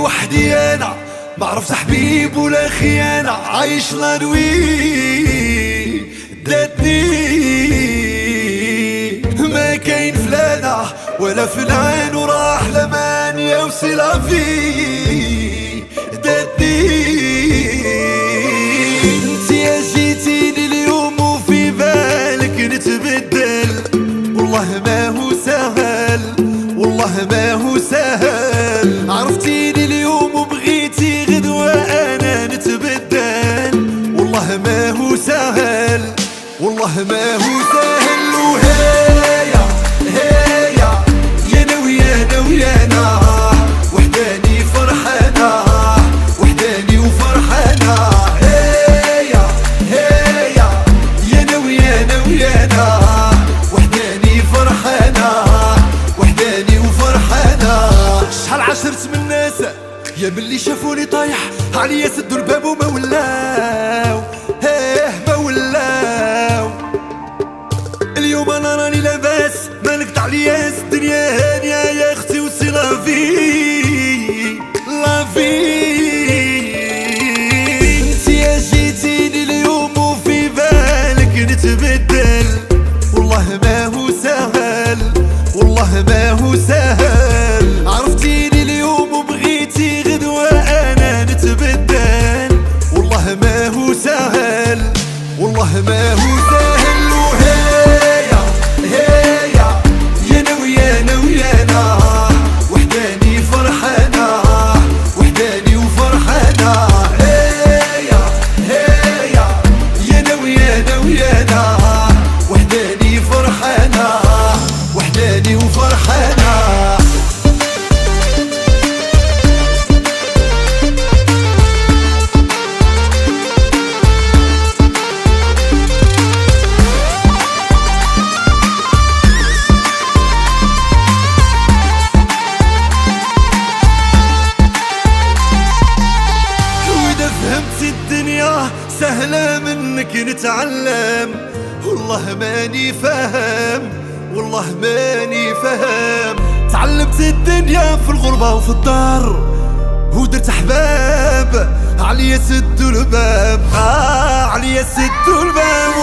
وحدي انا ما عرفت حبيب ولا خيانة، عايش لا نوي داتني ما كاين فلانة ولا فلان وراح لمان يا وسلا في داتني. انت يا جيتيني اليوم وفي بالك نتبدل، والله ما هو سهل والله ما هو سهل. عرفتيني اليوم وبغيتي غدوة انا نتبدل، والله ما هو سهل والله ما هو سهل. وهيا هيا يا نويانا ويانا وحداني فرحانة وحداني وفرحانة. هيا هيا يا نويانا ويانا وحداني فرحانة وحداني وفرحانة. شحال عشرت من ناس يا ملي شافوني طايح عليا سدوا الباب وما ولاو ما ولاو. اليوم انا راني لاباس ما نقطع لياس، الدنيا هانية يا اختي وسي لافي لافي. انت يا جيتيني اليوم وفي بالك نتبدل، والله ما هو سهل والله ما هو سهل. عرفتيني اليوم وبغيتي غدوة انا نتبدل، والله ما هو سهل والله ما هو سهل. وهيا هيا يا نويانا ويانا وحداني فرحانة وحداني وفرحانة. هيا هيا يا نويانا ويانا وحداني فرحانة وحداني وفرحانة. فهمت الدنيا سهلة منك نتعلم، والله ماني فاهم والله ماني فاهم. تعلمت الدنيا في الغربة وفي الدار ودرت احباب عليا سدوا الباب عليا سدوا الباب.